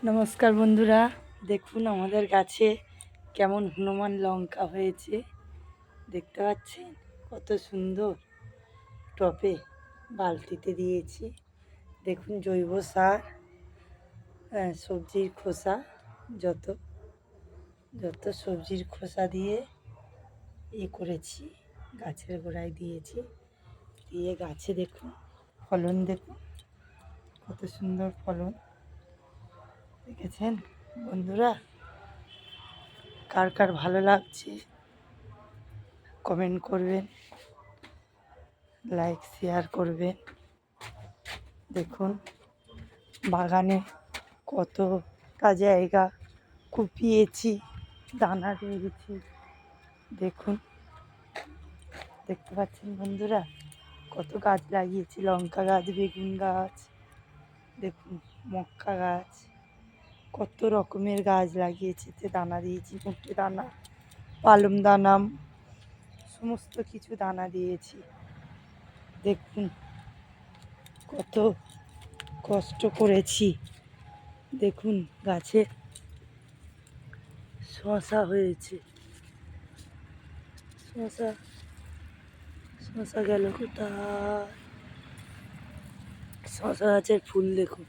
নমস্কার বন্ধুরা, দেখুন আমাদের গাছে কেমন হনুমান লঙ্কা হয়েছে। দেখতে পাচ্ছেন কত সুন্দর। টবে বালতিতে দিয়েছি। দেখুন জৈব সার, সবজির খোসা, যত যত সবজির খোসা দিয়ে করেছি, গাছের গোড়ায় দিয়েছি। দিয়ে গাছে দেখুন ফলন, দেখুন কত সুন্দর ফলন। দেখেছেন বন্ধুরা? কার কার ভালো লাগছে কমেন্ট করবেন, লাইক শেয়ার করবেন। দেখুন বাগানে কতটা জায়গা কুপিয়েছি, দানা দিয়েছি। দেখুন, দেখতে পাচ্ছেন বন্ধুরা কত গাছ লাগিয়েছি। লঙ্কা গাছ, বেগুন গাছ, দেখুন মক্কা গাছ, কত রকমের গাছ লাগিয়েছি। দানা দিয়েছি, মুটে দানা, পালং দানা, সমস্ত কিছু দানা দিয়েছি। দেখুন কত কষ্ট করেছি। দেখুন গাছে শসা হয়েছে। শসা গেল কোথায়? শসা গাছের ফুল দেখুন।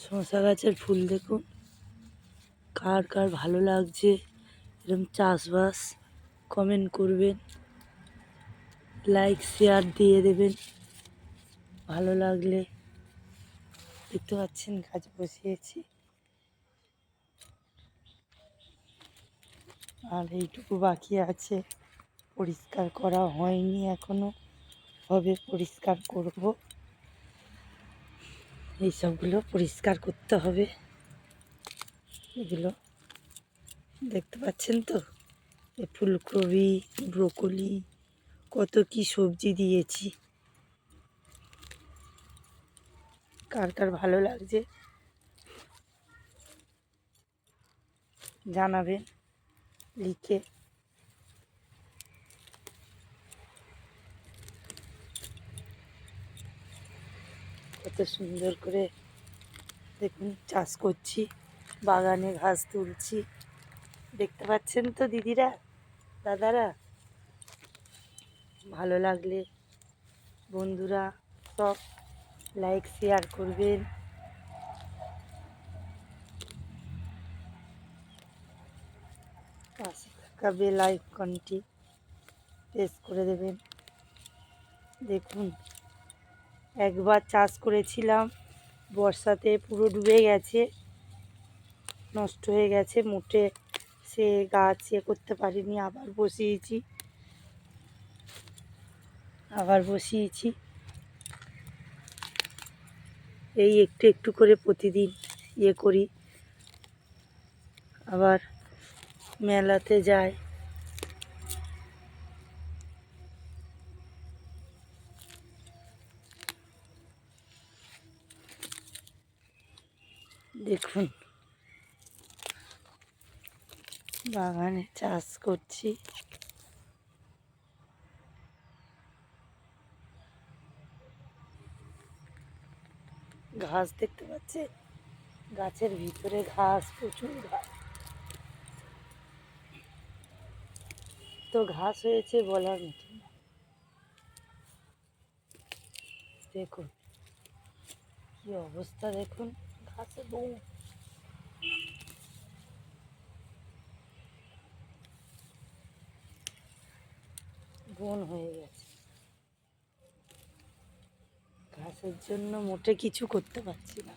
শসা গাছের ফুল দেখুন। কার কার ভালো লাগছে এরকম চাষবাস কমেন্ট করবেন, লাইক শেয়ার দিয়ে দেবেন ভালো লাগলে। দেখতে পাচ্ছেন গাছ বসিয়েছি, আর এইটুকু বাকি আছে, পরিষ্কার করা হয়নি এখনো, হবে, পরিষ্কার করব। এইসবগুলো পরিষ্কার করতে হবে। এগুলো দেখতে পাচ্ছেন তো, ফুলকপি, ব্রোকলি, কত কি সবজি দিয়েছি। কার কার ভালো লাগছে জানাবেন লিখে। কত সুন্দর করে দেখুন চাষ করছি, বাগানে ঘাস তুলছি। দেখতে পাচ্ছেন তো দিদিরা, দাদারা? ভালো লাগলে বন্ধুরা সব লাইক শেয়ার করবেন। পাশে থাকা বেল আইকনটি প্রেস করে দেবেন। দেখুন একবার চাষ করেছিলাম, বর্ষাতে পুরো ডুবে গেছে, নষ্ট হয়ে গেছে, মোটে সে গাছ করতে পারিনি। আবার বসিয়েছি। এই একটু একটু করে প্রতিদিন করি। আবার মেলাতে যাই। দেখুন বাগানে চাষ করছি। ঘাস দেখতে পাচ্ছে, গাছের ভিতরে ঘাস, প্রচুর ঘাস। তো ঘাস হয়েছে বলার মতো না। দেখুন কি অবস্থা, দেখুন ঘাসে বন হয়ে গেছে। ঘাসের জন্য মোটে কিছু করতে পারছি না।